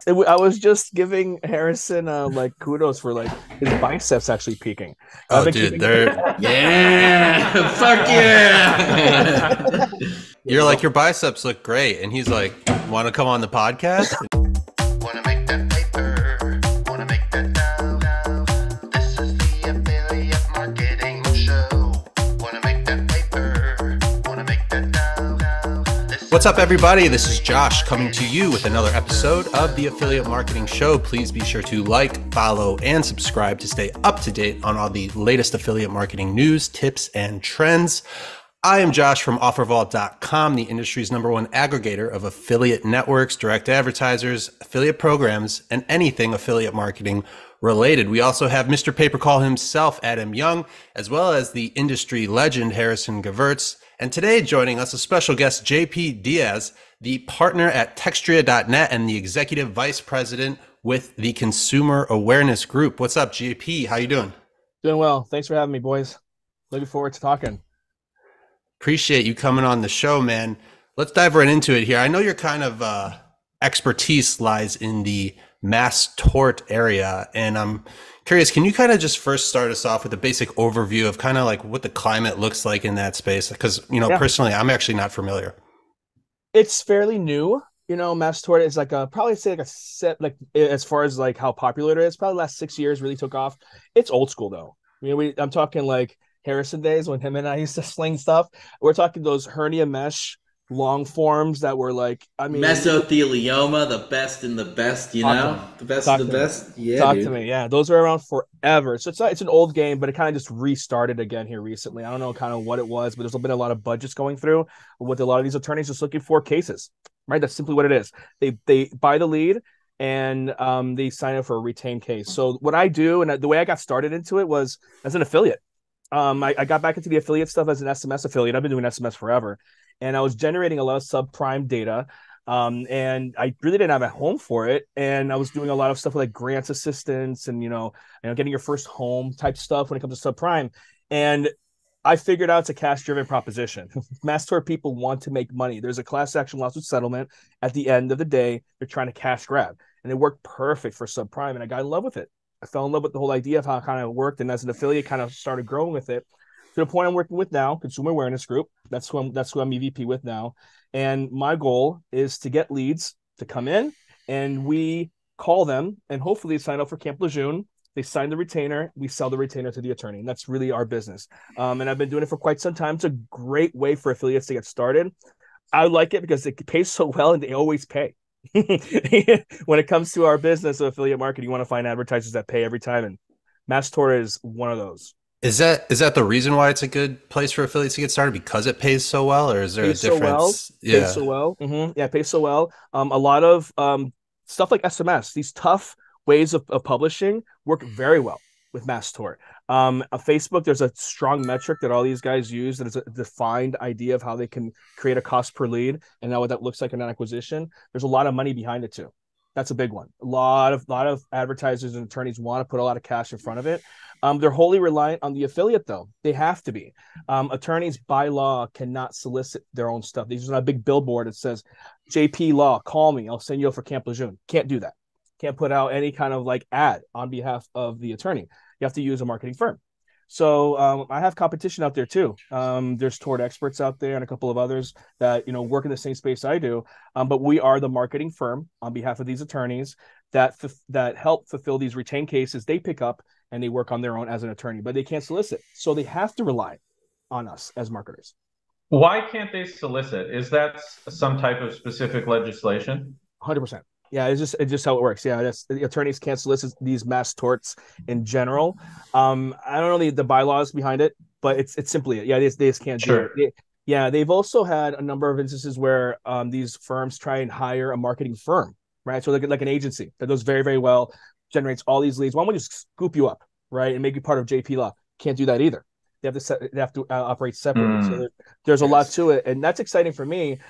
I was just giving Harrison like kudos for like his biceps actually peaking. I've Oh, been dude, keeping. they're Yeah, fuck yeah. you're like your biceps look great, and he's like, want to come on the podcast? Wanna make that paper, wanna make that dough. This is the affiliate marketing show. Wanna make that paper, wanna make that dough. What's up, everybody? This is Josh coming to you with another episode of the Affiliate Marketing Show. Please be sure to like, follow, and subscribe to stay up to date on all the latest affiliate marketing news, tips, and trends. I am Josh from OfferVault.com, the industry's #1 aggregator of affiliate networks, direct advertisers, affiliate programs, and anything affiliate marketing related. We also have Mr. Pay-Per-Call himself, Adam Young, as well as the industry legend, Harrison Gevirtz. And today joining us, a special guest, JP Diaz, the partner at Textria.net and the executive vice president with the Consumer Awareness Group. What's up, JP? How you doing? Doing well. Thanks for having me, boys. Looking forward to talking. Appreciate you coming on the show, man. Let's dive right into it here. I know your kind of expertise lies in the Mast Tort area, and I'm curious, can you kind of just first start us off with a basic overview of kind of like what the climate looks like in that space? Because, personally, I'm actually not familiar. It's fairly new. Mast Tort is like probably say like a set, like as far as like how popular it is, probably the last 6 years really took off. It's old school though. I'm talking like Harrison days when him and I used to sling stuff. We're talking those hernia mesh long forms that were like, mesothelioma, the best in the best, the best of the best. Yeah, talk to me. Yeah, those were around forever. So it's an old game, but it kind of just restarted again here recently. I don't know kind of what it was, but there's been a lot of budgets going through with a lot of these attorneys just looking for cases. Right, that's simply what it is. They buy the lead and they sign up for a retained case. So what I do, and the way I got started into it was as an affiliate. I got back into the affiliate stuff as an SMS affiliate. I've been doing SMS forever, and I was generating a lot of subprime data. And I really didn't have a home for it. And I was doing a lot of stuff like grants assistance and, getting your first home type stuff when it comes to subprime. And I figured out it's a cash-driven proposition. Mast Tort people want to make money. There's a class action lawsuit settlement. At the end of the day, they're trying to cash grab. And it worked perfect for subprime, and I got in love with it. I fell in love with the whole idea of how it kind of worked, and as an affiliate, kind of started growing with it to the point I'm working with now, Consumer Awareness Group. That's who I'm EVP with now. And my goal is to get leads to come in, and we call them, and hopefully sign up for Camp Lejeune. They sign the retainer. We sell the retainer to the attorney, and that's really our business. And I've been doing it for quite some time. It's a great way for affiliates to get started. I like it because it pays so well, and they always pay. When it comes to our business of affiliate marketing, you want to find advertisers that pay every time, and Mast Tort is one of those. Is that the reason why it's a good place for affiliates to get started, because it pays so well, or is there a difference? Pays so well. Yeah, it pays so well. A lot of stuff like SMS, these tough ways of publishing work very well with Mast Tort. Facebook, there's a strong metric that all these guys use that is a defined idea of how they can create a cost per lead and now what that looks like in an acquisition. There's a lot of money behind it too. That's a big one. A lot of advertisers and attorneys want to put a lot of cash in front of it. They're wholly reliant on the affiliate though. They have to be. Attorneys by law cannot solicit their own stuff. There's not a big billboard that says, JP Law, call me. I'll send you for Camp Lejeune. Can't do that. Can't put out any kind of like ad on behalf of the attorney. You have to use a marketing firm. So I have competition out there too. There's Tort experts out there and a couple of others that work in the same space I do. But we are the marketing firm on behalf of these attorneys that help fulfill these retained cases they pick up, and they work on their own as an attorney, but they can't solicit. So they have to rely on us as marketers. Why can't they solicit? Is that some type of specific legislation? 100%. Yeah, it's just how it works. Yeah, the attorneys can't solicit these Mast Torts in general. I don't know the bylaws behind it, but it's simply it. Yeah, they just can't do it. They've also had a number of instances where these firms try and hire a marketing firm, right? So like an agency that does very, very well, generates all these leads. Why don't we just scoop you up, right, and make you part of JP Law? Can't do that either. They have to operate separately. So there's a lot to it, and that's exciting for me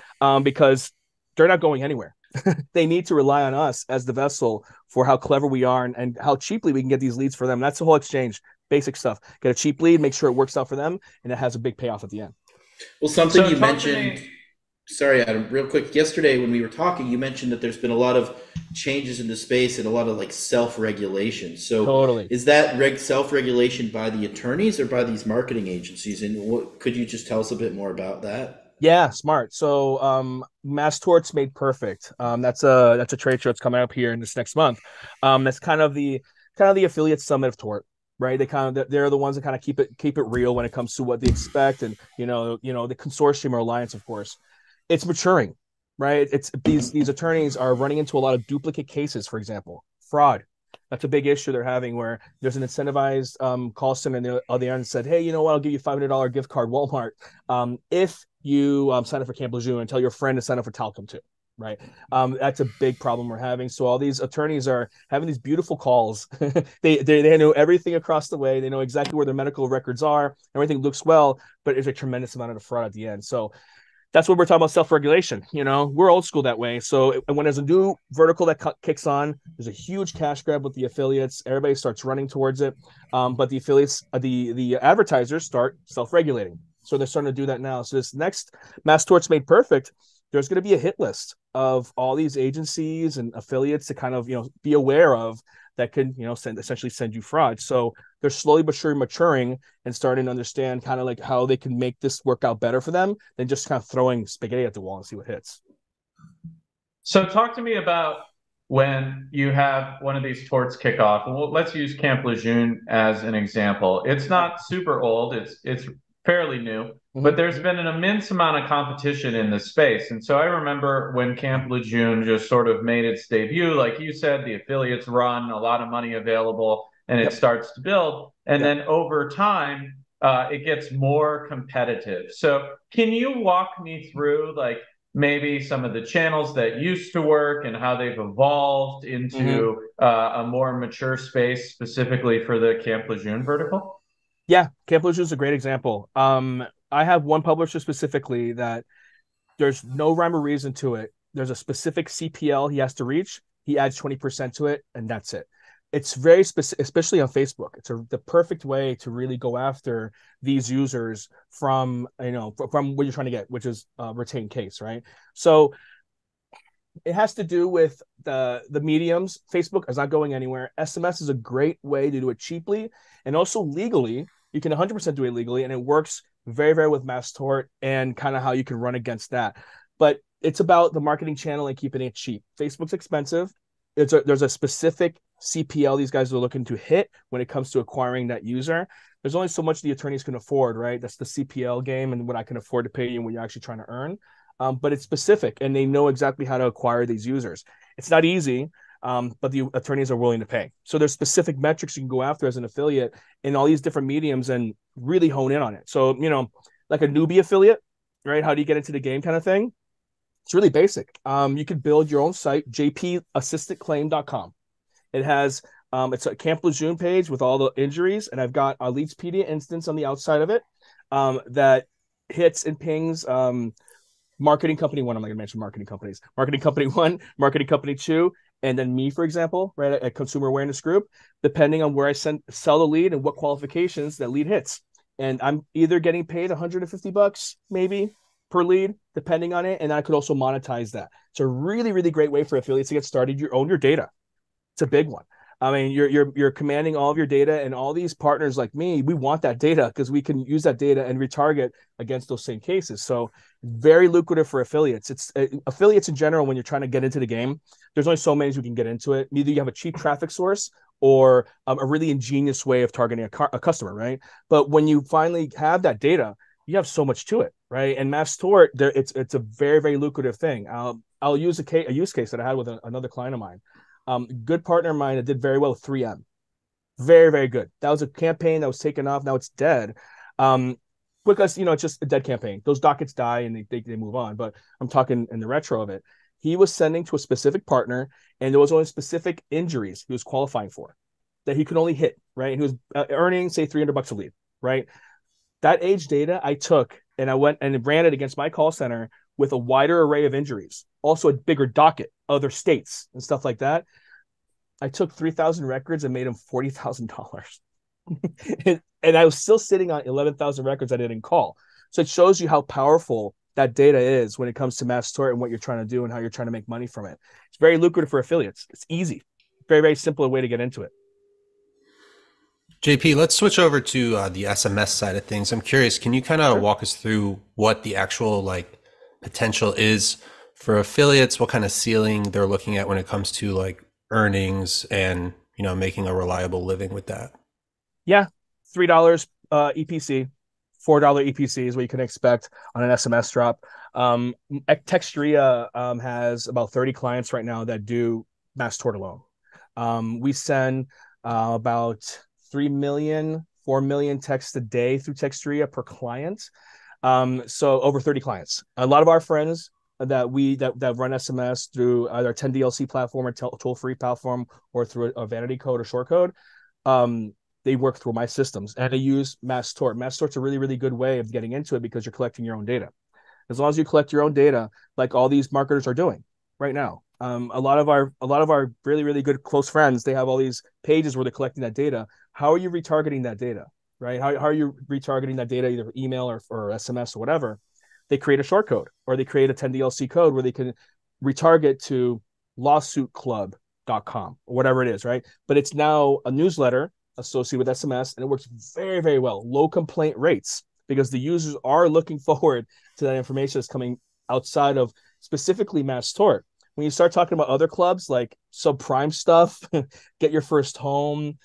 because they're not going anywhere. They need to rely on us as the vessel for how clever we are and how cheaply we can get these leads for them. That's the whole exchange, basic stuff. Get a cheap lead, make sure it works out for them, and it has a big payoff at the end. Well, something you mentioned sorry, Adam, real quick. Yesterday when we were talking, you mentioned that there's been a lot of changes in the space and a lot of like self-regulation. So Totally. is that self-regulation by the attorneys or by these marketing agencies? And what could you just tell us a bit more about that? Yeah, smart. So Mass Torts Made Perfect. That's a trade show that's coming up here in this next month. That's kind of the affiliate summit of Tort, right? They're the ones that kind of keep it real when it comes to what they expect, and the consortium or alliance, of course, it's maturing, right? It's these attorneys are running into a lot of duplicate cases, for example, fraud. That's a big issue they're having, where there's an incentivized call center on the other end said, hey, you know what, I'll give you $500 gift card Walmart if you sign up for Camp Lejeune and tell your friend to sign up for Talcum too, right? That's a big problem we're having. So all these attorneys are having these beautiful calls. they know everything across the way. They know exactly where their medical records are. Everything looks well, but there's a tremendous amount of fraud at the end. So that's what we're talking about, self-regulation. We're old school that way. So when there's a new vertical that kicks on, there's a huge cash grab with the affiliates. Everybody starts running towards it. But the affiliates, the advertisers start self-regulating. So they're starting to do that now. So this next Mass Torts Made Perfect, there's going to be a hit list of all these agencies and affiliates to kind of, be aware of that could, essentially send you fraud. So they're slowly but surely maturing and starting to understand kind of like how they can make this work out better for them than just kind of throwing spaghetti at the wall and see what hits. So talk to me about when you have one of these torts kick off. Well, let's use Camp Lejeune as an example. It's not super old. It's fairly new, but there's been an immense amount of competition in this space. And so I remember when Camp Lejeune just sort of made its debut, like you said, the affiliates run, a lot of money available, and it starts to build. And then over time, it gets more competitive. So can you walk me through like maybe some of the channels that used to work and how they've evolved into a more mature space specifically for the Camp Lejeune vertical? Yeah, Camp Lejeune is a great example. I have one publisher specifically that there's no rhyme or reason to it. There's a specific CPL he has to reach. He adds 20% to it, and that's it. It's very specific, especially on Facebook. It's the perfect way to really go after these users from what you're trying to get, which is retained case, right? So it has to do with the mediums. Facebook is not going anywhere. SMS is a great way to do it cheaply and also legally. You can 100% do it legally, and it works very, very with Mass Tort and kind of how you can run against that. But it's about the marketing channel and keeping it cheap. Facebook's expensive. There's a specific CPL these guys are looking to hit when it comes to acquiring that user. There's only so much the attorneys can afford, right? That's the CPL game and what I can afford to pay you and what you're actually trying to earn. But it's specific, and they know exactly how to acquire these users. It's not easy. But the attorneys are willing to pay. So there's specific metrics you can go after as an affiliate in all these different mediums and really hone in on it. So, like a newbie affiliate, right? How do you get into the game kind of thing? It's really basic. You could build your own site, jpassistedclaim.com. It has, it's a Camp Lejeune page with all the injuries, and I've got a Leadspedia instance on the outside of it that hits and pings marketing company one. I'm not going to mention marketing companies. Marketing company one, marketing company two, and then me, for example, right, a consumer awareness group, depending on where I sell the lead and what qualifications that lead hits. And I'm either getting paid $150 maybe per lead, depending on it. And I could also monetize that. It's a really, really great way for affiliates to get started. You own your data. It's a big one. I mean, you're commanding all of your data, and all these partners like me, we want that data because we can use that data and retarget against those same cases. So very lucrative for affiliates. It's affiliates in general. When you're trying to get into the game, there's only so many who can get into it. Either you have a cheap traffic source or a really ingenious way of targeting a customer, right? But when you finally have that data, you have so much to it, right? And Mass Tort, it's a very, very lucrative thing. I'll use a use case that I had with another client of mine. Good partner of mine that did very well with 3M. Very, very good. That was a campaign that was taken off. Now it's dead. Because, it's just a dead campaign. Those dockets die and they move on. But I'm talking in the retro of it. He was sending to a specific partner, and there was only specific injuries he was qualifying for that he could only hit, right? And he was earning, say, $300 a lead, right? That age data I took, and I went and ran it against my call center with a wider array of injuries, also a bigger docket, other states and stuff like that. I took 3,000 records and made them $40,000. and I was still sitting on 11,000 records I didn't call. So it shows you how powerful that data is when it comes to Mast Tort and what you're trying to do and how you're trying to make money from it. It's very lucrative for affiliates. It's easy. Very, very simple way to get into it. JP, let's switch over to the SMS side of things. I'm curious, can you kind of walk us through what the actual like potential is for affiliates, what kind of ceiling they're looking at when it comes to like earnings and, you know, making a reliable living with that? Yeah, $3 EPC, $4 EPC is what you can expect on an SMS drop. Textria has about 30 clients right now that do Mast Tort alone. We send about 3 million, 4 million texts a day through Textria per client. So over 30 clients. A lot of our friends that run SMS through either 10DLC platform or toll-free platform or through a vanity code or short code, they work through my systems and they use Mast Tort. Mast Tort's a really, really good way of getting into it because you're collecting your own data. As long as you collect your own data, like all these marketers are doing right now. A lot of our really, really good close friends, they have all these pages where they're collecting that data. How are you retargeting that data, right? How are you retargeting that data, either email or SMS or whatever? They create a short code or they create a 10DLC code where they can retarget to lawsuitclub.com or whatever it is, right? But it's now a newsletter associated with SMS and it works very, very well. Low complaint rates because the users are looking forward to that information that's coming outside of specifically Mast Tort. When you start talking about other clubs like subprime stuff, get your first home,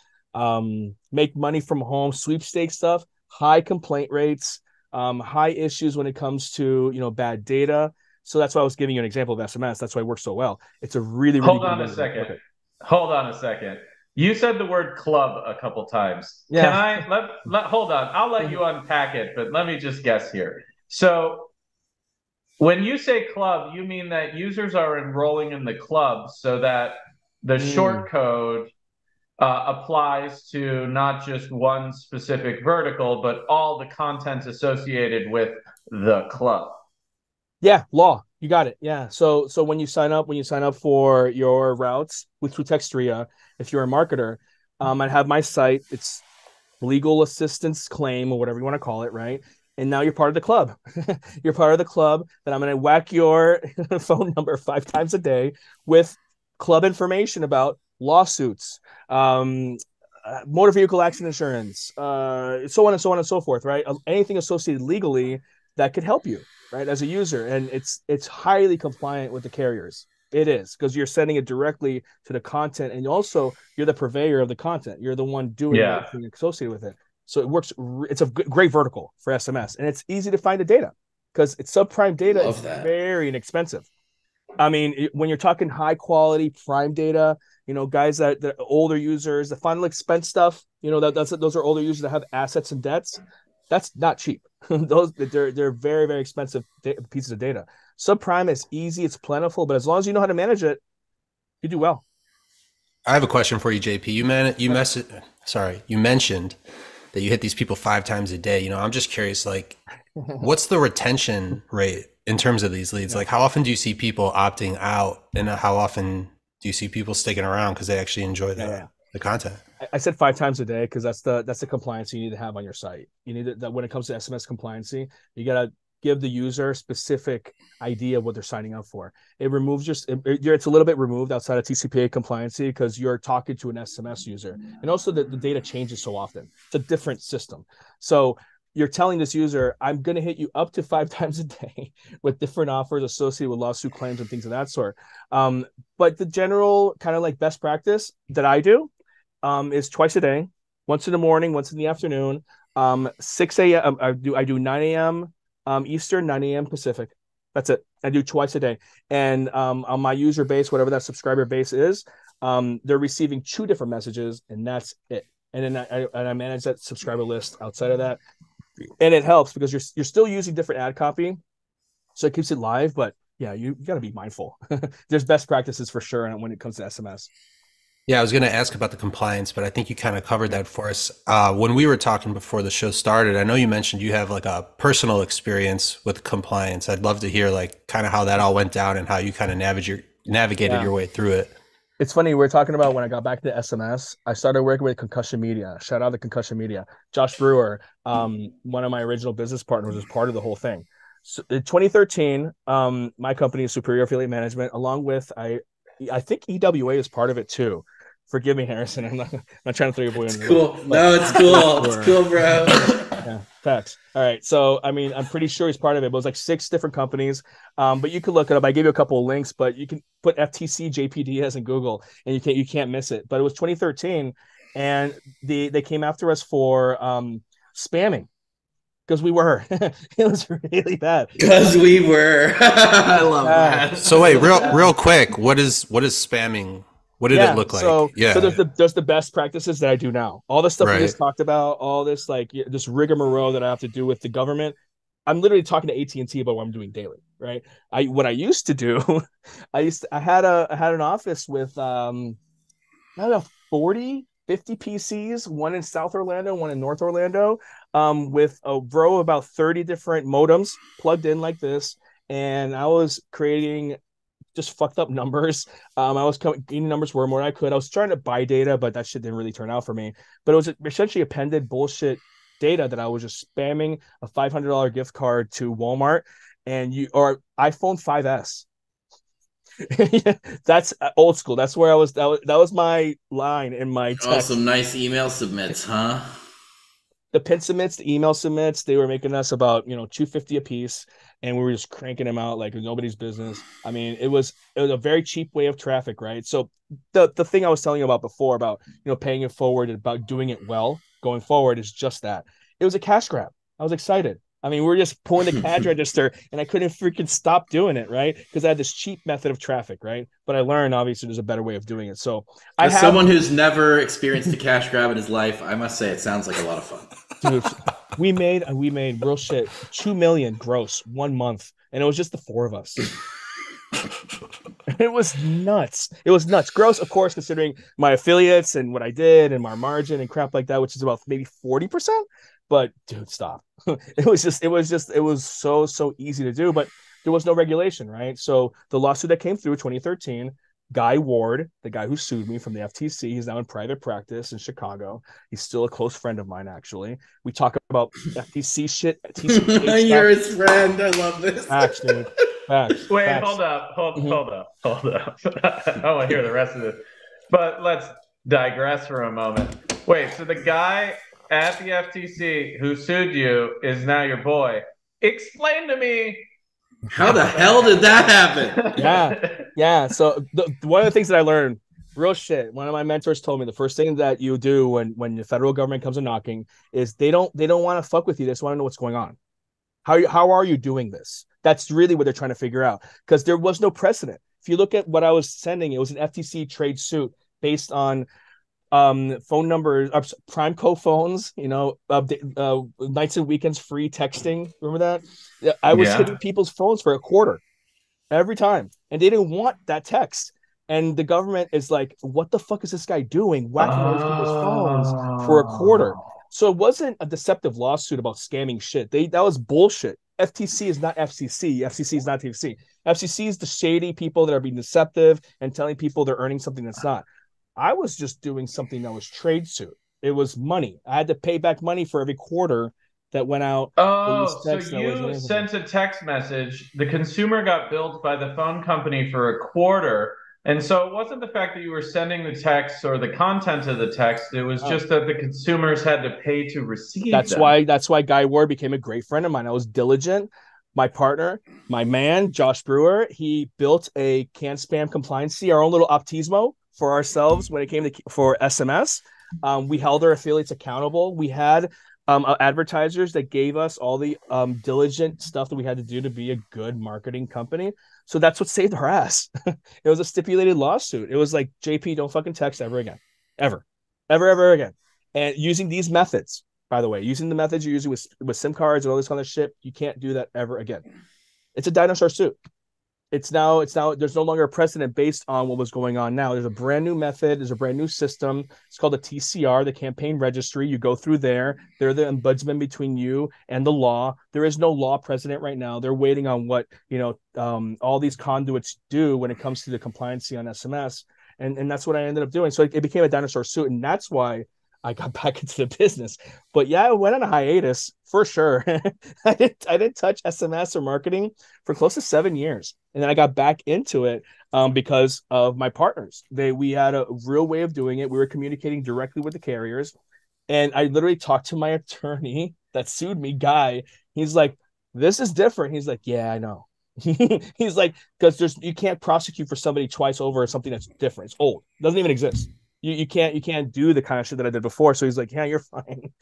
make money from home, sweepstakes stuff, high complaint rates, high issues when it comes to, you know, bad data. So that's why I was giving you an example of SMS. That's why it works so well. It's a really, really Hold on good a second. Hold on a second. You said the word club a couple times. Yeah. Can I hold on? I'll let you unpack it, but let me just guess here. So when you say club, you mean that users are enrolling in the club so that the short code applies to not just one specific vertical, but all the content associated with the club. Yeah, law. You got it. Yeah. So when you sign up for your routes through Textria, if you're a marketer, I have my site. It's legal assistance claim or whatever you want to call it, right? And now you're part of the club. You're part of the club that I'm going to whack your phone number 5 times a day with club information about lawsuits, motor vehicle accident insurance, so on and so on and so forth, right? Anything associated legally that could help you, right, as a user. And it's highly compliant with the carriers. It is, because you're sending it directly to the content, and also you're the purveyor of the content. You're the one doing everything associated with it. So it works. It's a great vertical for SMS, and it's easy to find the data because it's subprime data. It's very inexpensive. I mean, when you're talking high quality prime data, you know, guys that older users, the final expense stuff, you know, those are older users that have assets and debts. That's not cheap. They're very, very expensive pieces of data. Subprime is easy, it's plentiful, but as long as you know how to manage it, you do well. I have a question for you, JP. You mentioned that you hit these people 5 times a day. You know, I'm just curious, like, what's the retention rate in terms of these leads? Like, how often do you see people opting out, and how often do you see people sticking around because they actually enjoy the content? I said 5 times a day because that's the compliance you need to have on your site. You need that when it comes to SMS compliancy, you gotta give the user a specific idea of what they're signing up for. It removes it's a little bit removed outside of TCPA compliancy because you're talking to an SMS user, and also the data changes so often. It's a different system. So you're telling this user, I'm going to hit you up to 5 times a day with different offers associated with lawsuit claims and things of that sort. But the general kind of like best practice that I do is twice a day, once in the morning, once in the afternoon, 6 a.m. I do 9 a.m. Eastern, 9 a.m. Pacific. That's it. I do twice a day. And on my user base, whatever that subscriber base is, they're receiving 2 different messages, and that's it. And then I manage that subscriber list outside of that. And it helps because you're still using different ad copy, so it keeps it live. But yeah, you got to be mindful. There's best practices for sure when it comes to SMS. Yeah, I was going to ask about the compliance, but I think you kind of covered that for us. When we were talking before the show started, I know you mentioned you have like a personal experience with compliance. I'd love to hear like kind of how that all went down and how you kind of navigated your way through it. It's funny, we're talking about when I got back to SMS, I started working with Concussion Media. Shout out to Concussion Media. Josh Brewer, one of my original business partners, was part of the whole thing. So in 2013, my company is Superior Affiliate Management, along with I think EWA is part of it too. Forgive me, Harrison. I'm not trying to throw your boy in the Cool. No, it's cool. It's cool, bro. Yeah, facts. All right. So, I mean, I'm pretty sure he's part of it, but it was like 6 different companies. But you can look it up. I gave you a couple of links, but you can put FTC JP Diaz in Google and you can't miss it. But it was 2013 and they came after us for spamming because we were. It was really bad. Because we were. I love that. So wait, real quick, what is spamming? What did it look like? So there's the best practices that I do now. All the stuff we just talked about, all this like this rigmarole that I have to do with the government. I'm literally talking to AT&T about what I'm doing daily, right? What I used to do, I had an office with I don't know 40, 50 PCs, one in South Orlando, one in North Orlando, with a row of about 30 different modems plugged in like this, and I was creating just fucked up numbers. I was getting numbers where more than I could. I was trying to buy data, but that shit didn't really turn out for me. But it was essentially appended bullshit data that I was just spamming a $500 gift card to Walmart or iPhone 5S. That's old school. That's where I was. That was my line in my text. Oh, some nice email submits, huh? The pin submits, the email submits, they were making us about $250 a piece, and we were just cranking them out like nobody's business. I mean, it was a very cheap way of traffic, right? So the thing I was telling you about before about paying it forward and about doing it well going forward is just that. It was a cash grab. I was excited. I mean, we were just pulling the cash register, and I couldn't freaking stop doing it, right? Because I had this cheap method of traffic, right? But I learned obviously there's a better way of doing it. So as someone who's never experienced a cash grab in his life, I must say it sounds like a lot of fun. Dude, we made real shit, 2 million gross 1 month, and it was just the 4 of us. It was nuts. It was nuts. Gross, of course, considering my affiliates and what I did and my margin and crap like that, which is about maybe 40%. But dude, stop. It was so easy to do, but there was no regulation, right? So the lawsuit that came through 2013, Guy Ward, the guy who sued me from the FTC, he's now in private practice in Chicago. He's still a close friend of mine, actually. We talk about FTC shit. You're his friend. I love this. Facts, dude. Facts. Wait, Facts. hold up. I want to hear the rest of this. But let's digress for a moment. Wait, so the guy at the FTC who sued you is now your boy. Explain to me. How the hell did that happen? Yeah. So one of the things that I learned, real shit, one of my mentors told me the first thing that you do when the federal government comes a knocking is they don't want to fuck with you. They just want to know what's going on. How are you doing this? That's really what they're trying to figure out, because there was no precedent. If you look at what I was sending, it was an FTC trade suit based on phone numbers, prime co phones, nights and weekends free texting. Remember that? I was hitting people's phones for a quarter every time, and they didn't want that text. And the government is like, what the fuck is this guy doing? Whacking all these people's phones for a quarter. So it wasn't a deceptive lawsuit about scamming shit. That was bullshit. FTC is not FCC. FCC is not TFC. FCC is the shady people that are being deceptive and telling people they're earning something that's not. I was just doing something that was trade suit. It was money. I had to pay back money for every quarter that went out. Oh, so you sent a text message. The consumer got billed by the phone company for a quarter. And so it wasn't the fact that you were sending the text or the content of the text. It was just that the consumers had to pay to receive them. That's why Guy Ward became a great friend of mine. I was diligent. My partner, my man, Josh Brewer, he built a can spam compliancy, our own little Optismo for ourselves when it came for SMS. We held our affiliates accountable. We had advertisers that gave us all the diligent stuff that we had to do to be a good marketing company. So that's what saved our ass. It was a stipulated lawsuit. It was like, JP, don't fucking text ever again. Ever again. And using these methods, by the way, using the methods you're using with SIM cards and all this kind of shit, you can't do that ever again. It's a dinosaur suit. It's now there's no longer a precedent based on what was going on now. There's a brand new method. There's a brand new system. It's called the TCR, the campaign registry. You go through there. They're the ombudsman between you and the law. There is no law precedent right now. They're waiting on what, all these conduits do when it comes to the compliancy on SMS. And that's what I ended up doing. So it became a dinosaur suit. And that's why I got back into the business. But yeah, I went on a hiatus for sure. I didn't touch SMS or marketing for close to 7 years. And then I got back into it because of my partners. We had a real way of doing it. We were communicating directly with the carriers. And I literally talked to my attorney that sued me, Guy. He's like, this is different. He's like, yeah, I know. He's like, because you can't prosecute for somebody twice over something that's different. It's old. It doesn't even exist. You can't do the kind of shit that I did before. So he's like, yeah, you're fine.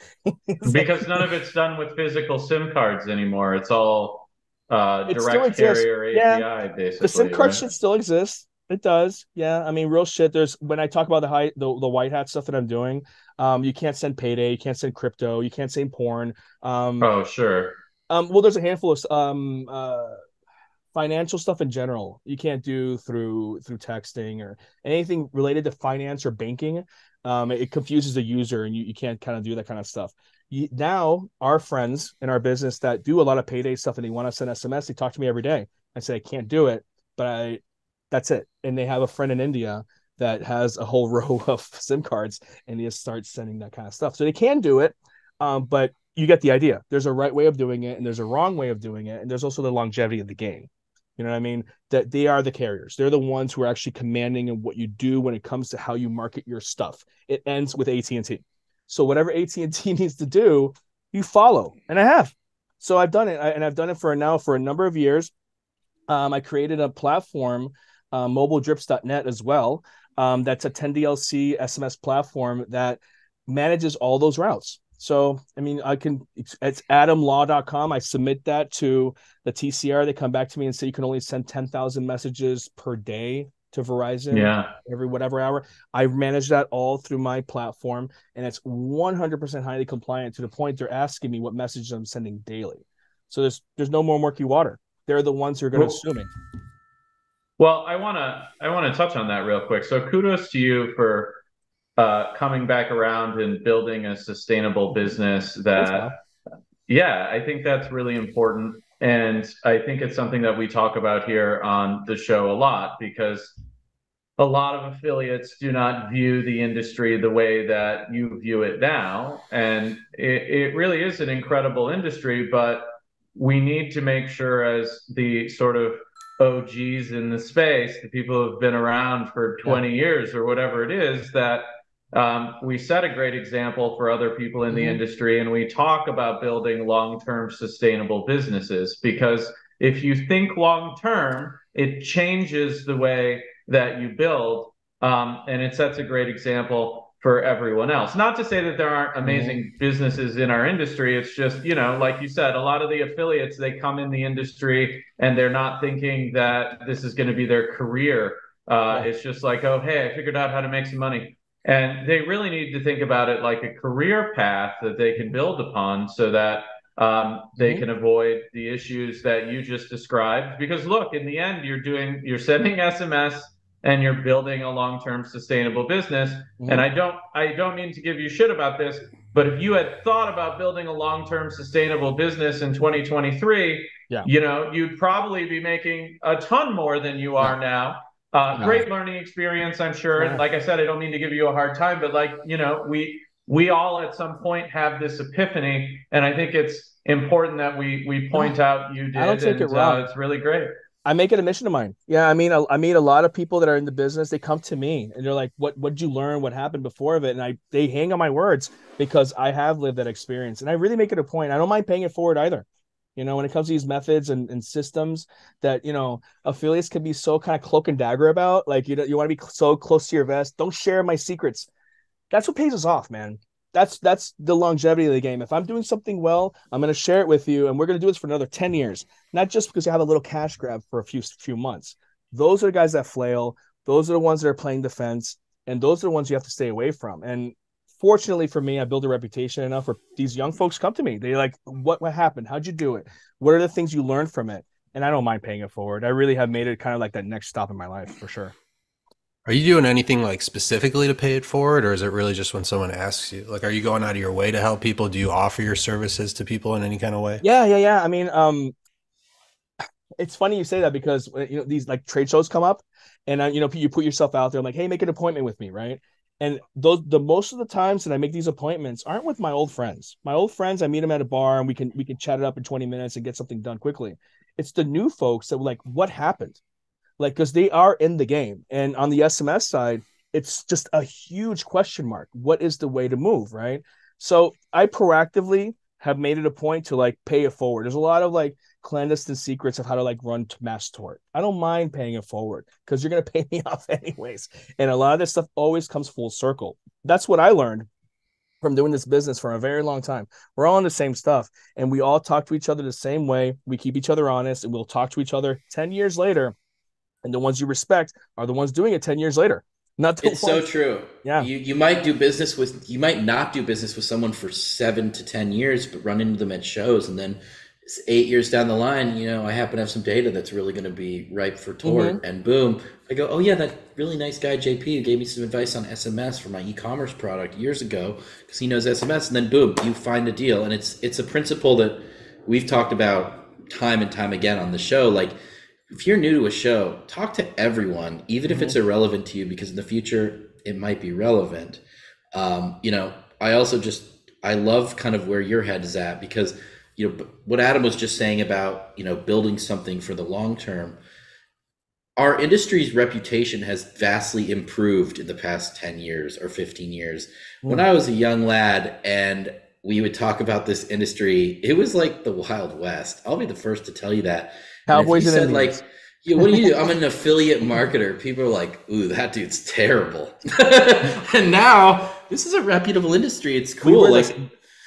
Because none of it's done with physical SIM cards anymore. It's all It still direct exists. carrier Yeah. API, The SIM basically, card right? should still exist. It does. Yeah. I mean, real shit. There's when I talk about the white hat stuff that I'm doing, you can't send payday, you can't send crypto, you can't send porn. Oh, sure. Well, there's a handful of financial stuff in general you can't do through texting or anything related to finance or banking. It confuses the user, and you can't kind of do that kind of stuff. Now, our friends in our business that do a lot of payday stuff and they want to send SMS, they talk to me every day. I say I can't do it, but that's it. And they have a friend in India that has a whole row of SIM cards, and they just start sending that kind of stuff. So they can do it, but you get the idea. There's a right way of doing it, and there's a wrong way of doing it, and there's also the longevity of the game. You know what I mean? That they are the carriers. They're the ones who are actually commanding in what you do when it comes to how you market your stuff. It ends with AT&T. So whatever AT&T needs to do, you follow. And I have. So I've done it. And I've done it for a number of years. I created a platform, mobiledrips.net as well. That's a 10DLC SMS platform that manages all those routes. So, I mean, it's adamlaw.com. I submit that to the TCR. They come back to me and say you can only send 10,000 messages per day to Verizon Yeah. every whatever hour. I manage that all through my platform, and it's 100% highly compliant to the point they're asking me what messages I'm sending daily. So there's no more murky water. They're the ones who are going to Well, sue me. well, I wanna touch on that real quick. So kudos to you for coming back around and building a sustainable business Thanks, that, pal. yeah, I think that's really important. And I think it's something that we talk about here on the show a lot because a lot of affiliates do not view the industry the way that you view it now. And it really is an incredible industry, but we need to make sure, as the sort of OGs in the space, the people who have been around for Yeah. 20 years or whatever it is, that we set a great example for other people in the Mm-hmm. industry, and we talk about building long-term sustainable businesses. Because if you think long-term, it changes the way that you build, and it sets a great example for everyone else. Not to say that there aren't Mm-hmm. amazing businesses in our industry. It's just, like you said, a lot of the affiliates, they come in the industry and they're not thinking that this is going to be their career. Yeah. It's just like, oh, hey, I figured out how to make some money. And they really need to think about it like a career path that they can build upon so that they Mm-hmm. can avoid the issues that you just described. Because look, in the end, you're sending SMS and you're building a long-term sustainable business. And Mm-hmm. I don't mean to give you shit about this, but if you had thought about building a long-term sustainable business in 2023, Yeah. you'd probably be making a ton more than you No. are now. No. Great learning experience, I'm sure. And Yeah. like I said, I don't mean to give you a hard time, but we all at some point have this epiphany, and I think it's important that we No. point out you I don't did, take it and wrong. it's really great. I make it a mission of mine. Yeah, I mean, I meet a lot of people that are in the business. They come to me and they're like, "What did you learn? What happened before of it?" And they hang on my words because I have lived that experience, and I really make it a point. I don't mind paying it forward either. When it comes to these methods and systems that affiliates can be so kind of cloak and dagger about, like you want to be so close to your vest. Don't share my secrets. That's what pays us off, man. That's the longevity of the game. If I'm doing something well, I'm going to share it with you, and we're going to do this for another 10 years, not just because you have a little cash grab for a few months. Those are the guys that flail. Those are the ones that are playing defense, and those are the ones you have to stay away from. And fortunately for me, I build a reputation enough where these young folks come to me. They're like, what happened? How'd you do it? What are the things you learned from it? And I don't mind paying it forward. I really have made it kind of like that next stop in my life for sure. Are you doing anything like specifically to pay it forward, or is it really just when someone asks you? Like, are you going out of your way to help people? Do you offer your services to people in any kind of way? Yeah. I mean, it's funny you say that because these like trade shows come up, and you put yourself out there. I'm like, hey, make an appointment with me, right? And the most of the times that I make these appointments aren't with my old friends. My old friends, I meet them at a bar and we can chat it up in 20 minutes and get something done quickly. It's the new folks that were like, what happened? Like, because they are in the game. And on the SMS side, it's just a huge question mark. What is the way to move, right? So I proactively have made it a point to like pay it forward. There's a lot of like clandestine secrets of how to like run Mast Tort. I don't mind paying it forward because you're going to pay me off anyways. And a lot of this stuff always comes full circle. That's what I learned from doing this business for a very long time. We're all on the same stuff and we all talk to each other the same way. We keep each other honest and we'll talk to each other 10 years later. And the ones you respect are the ones doing it 10 years later. Not the It's ones. so true. Yeah. You might do business with, you might not do business with someone for 7 to 10 years, but run into them at shows. And then 8 years down the line, you know, I happen to have some data that's really going to be ripe for Tort, and boom, I go, oh yeah, that really nice guy JP who gave me some advice on SMS for my e-commerce product years ago because he knows SMS, and then boom, you find a deal. And it's a principle that we've talked about time and time again on the show. Like, if you're new to a show, talk to everyone, even if it's irrelevant to you, because in the future it might be relevant. You know, I love kind of where your head is at, because you know what Adam was just saying about, you know, building something for the long term. Our industry's reputation has vastly improved in the past 10 years or 15 years. When I was a young lad and we would talk about this industry, it was like the Wild West. I'll be the first to tell you that. Cowboys and Indians. Indians. Like, yeah, what do you do? I'm an affiliate marketer. People are like, ooh, that dude's terrible. And now this is a reputable industry. It's cool.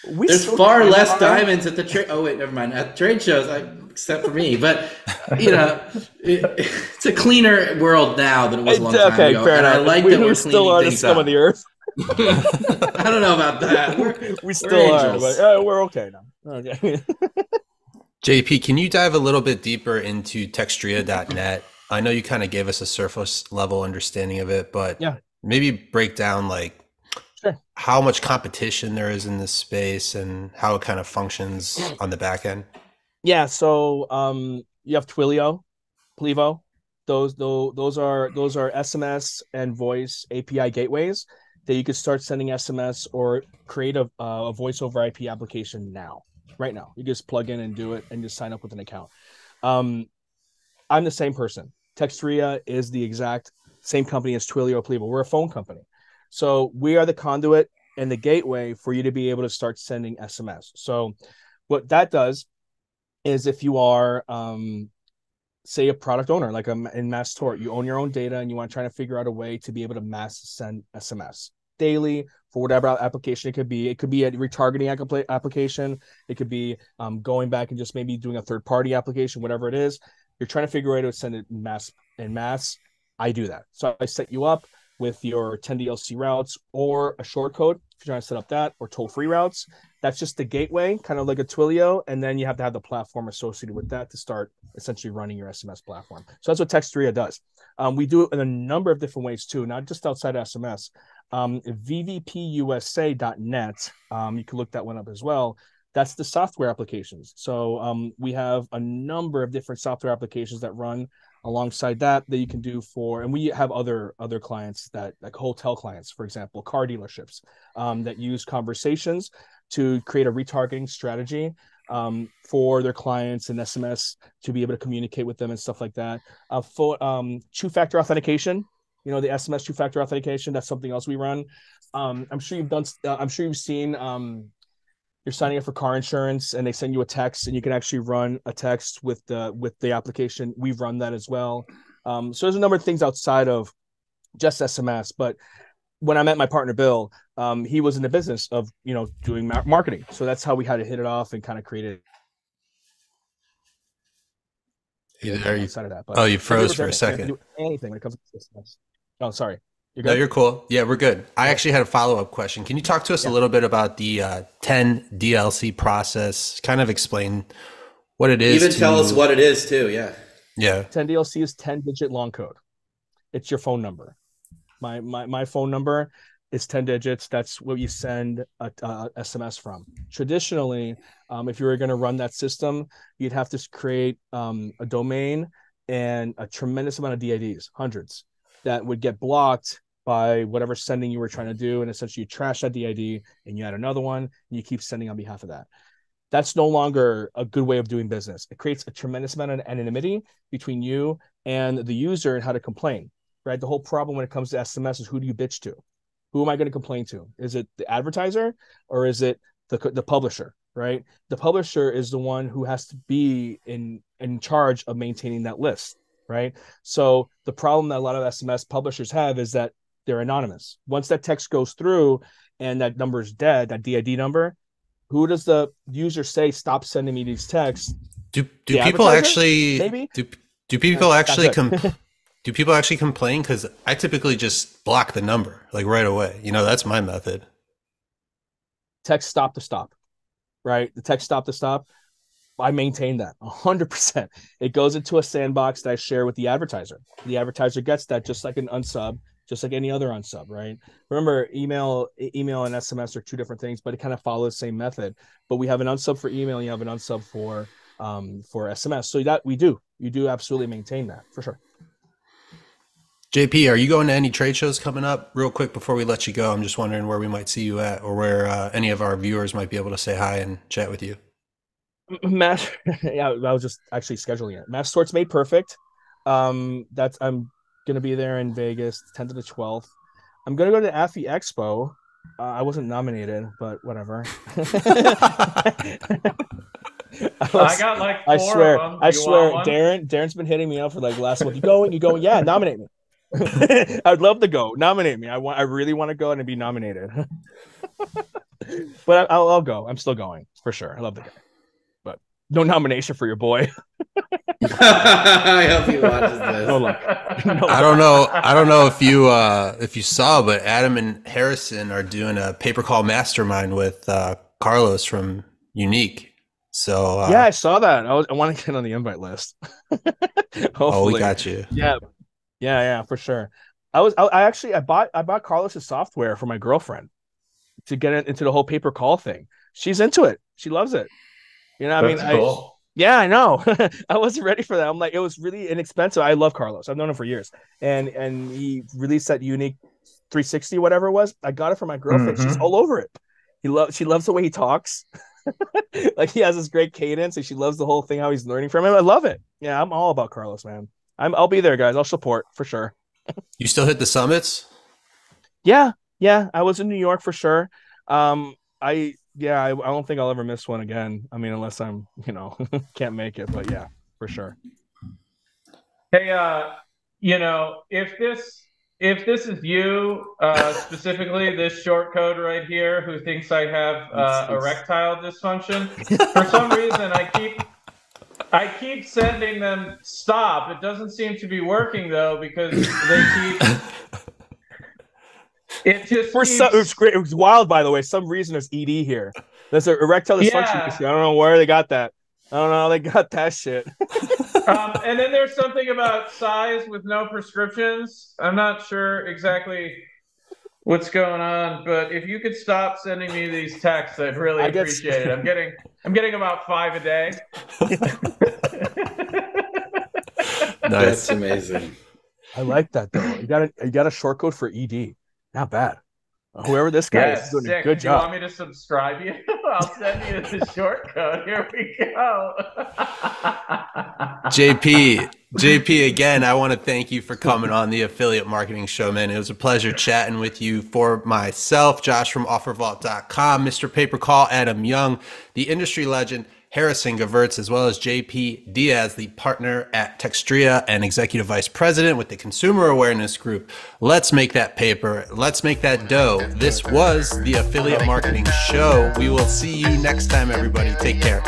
There's far less diamonds at the trade. Oh wait, never mind. At trade shows, except for me. But you know, it's a cleaner world now than it was a long time ago. Fair enough. I like that we're still are the scum of the earth. I don't know about that. We still are, but we're okay now. Okay. JP, can you dive a little bit deeper into Textria.net? I know you kind of gave us a surface level understanding of it, but maybe break down like how much competition there is in this space and how it kind of functions on the back end. Yeah. So you have Twilio, Plivo. Those are SMS and voice API gateways that you could start sending SMS or create a voice over IP application right now. You just plug in and do it and just sign up with an account. I'm the same person. Textria is the exact same company as Twilio or Plivo. We're a phone company. So we are the conduit and the gateway for you to be able to start sending SMS. So what that does is if you are, say, a product owner, like in Mast Tort, you own your own data and you want to try to figure out a way to be able to mass send SMS daily for whatever application it could be. It could be a retargeting application. It could be going back and just maybe doing a third-party application, whatever it is. You're trying to figure out how to send it en masse. I do that. So I set you up with your 10 DLC routes or a short code if you're trying to set up that, or toll-free routes. That's just the gateway, kind of like a Twilio, and then you have to have the platform associated with that to start essentially running your SMS platform. So that's what Textria does. We do it in a number of different ways too, not just outside SMS. VVPUSA.net, you can look that one up as well. That's the software applications. So we have a number of different software applications that run alongside that you can do for, and we have other clients that, like hotel clients, for example, car dealerships that use conversations to create a retargeting strategy for their clients and SMS to be able to communicate with them and stuff like that. For two-factor authentication, you know, the SMS two-factor authentication, that's something else we run. I'm sure you've seen you're signing up for car insurance and they send you a text and you can actually run a text with the application. We've run that as well. So there's a number of things outside of just SMS, but when I met my partner, Bill, he was in the business of, you know, doing marketing. So that's how we had to hit it off and kind of create it. Outside of that, but you froze for a second. Do anything when it comes to SMS. Oh, sorry. No, you're cool. Yeah, we're good. I actually had a follow-up question. Can you talk to us a little bit about the 10 DLC process? Kind of explain what it is. Even tell us what it is too. Yeah. 10 DLC is 10-digit long code. It's your phone number. My phone number is 10 digits. That's what you send a SMS from. Traditionally, if you were going to run that system, you'd have to create a domain and a tremendous amount of DIDs, hundreds, that would get blocked by whatever sending you were trying to do. And essentially you trash that DID and you add another one and you keep sending on behalf of that. That's no longer a good way of doing business. It creates a tremendous amount of anonymity between you and the user and how to complain, right? The whole problem when it comes to SMS is, who do you bitch to? Who am I going to complain to? Is it the advertiser or is it the publisher, right? The publisher is the one who has to be in charge of maintaining that list, right? So the problem that a lot of SMS publishers have is that they're anonymous. Once that text goes through and that number is dead, that DID number, who does the user say, stop sending me these texts? Do people actually maybe? Do people actually do people actually complain? Because I typically just block the number like right away. You know, that's my method. Text stop to stop, right? The text stop to stop. I maintain that 100%. It goes into a sandbox that I share with the advertiser. The advertiser gets that just like an unsub, just like any other unsub, right? Remember, email and SMS are two different things, but it kind of follows the same method. But we have an unsub for email, and you have an unsub for SMS. So that you do absolutely maintain that for sure. JP, are you going to any trade shows coming up? Real quick before we let you go, I'm just wondering where we might see you at, or where any of our viewers might be able to say hi and chat with you. Mast, yeah, I was just actually scheduling it. Mast Tort's Made Perfect. I'm gonna be there in Vegas, 10th to the 12th. I'm gonna go to the AFI Expo. I wasn't nominated, but whatever. I got like four of them. I swear, Darren's been hitting me up for like last month. You going? Yeah, nominate me. I'd love to go. Nominate me. I really want to go and be nominated. But I'll go. I'm still going for sure. I love the guy. But no nomination for your boy. I hope he watches this. No luck. I don't know if you saw, but Adam and Harrison are doing a pay per call mastermind with Carlos from Unique. So yeah, I saw that. I want to get on the invite list. Oh, we got you. Yeah, for sure. I bought Carlos's software for my girlfriend to get into the whole pay per call thing. She's into it. She loves it. You know, That's cool. Yeah, I know. I wasn't ready for that. I'm like, it was really inexpensive. I love Carlos. I've known him for years. And he released that Unique 360, whatever it was. I got it for my girlfriend. Mm-hmm. She's all over it. She loves the way he talks. Like, he has this great cadence, and she loves the whole thing, how he's learning from him. I love it. Yeah, I'm all about Carlos, man. I'll be there, guys. I'll support for sure. You still hit the summits? Yeah. I was in New York for sure. I don't think I'll ever miss one again. I mean, unless I'm, can't make it. But yeah, for sure. Hey, if this is you specifically, this short code right here, who thinks I have erectile dysfunction, for some reason I keep sending them stop. It doesn't seem to be working though, because they keep. It's great. It was wild, by the way. Some reason there's ED here. There's an erectile dysfunction issue. I don't know where they got that. I don't know how they got that shit. And then there's something about size with no prescriptions. I'm not sure exactly what's going on, but if you could stop sending me these texts, I'd really appreciate it. I'm getting about 5 a day. Nice. That's amazing. I like that though. You got a short code for ED. Not bad. Whoever this guy is doing a good job. You want me to subscribe you? I'll send you the short code. Here we go. JP, again, I want to thank you for coming on the Affiliate Marketing Show, man. It was a pleasure chatting with you. For myself, Josh from OfferVault.com, Mr. Paper Call, Adam Young, the industry legend, Harrison Gevirtz, as well as JP Diaz, the partner at Textria and executive vice president with the Consumer Awareness Group. Let's make that paper. Let's make that dough. This was the Affiliate Marketing Show. We will see you next time, everybody. Take care.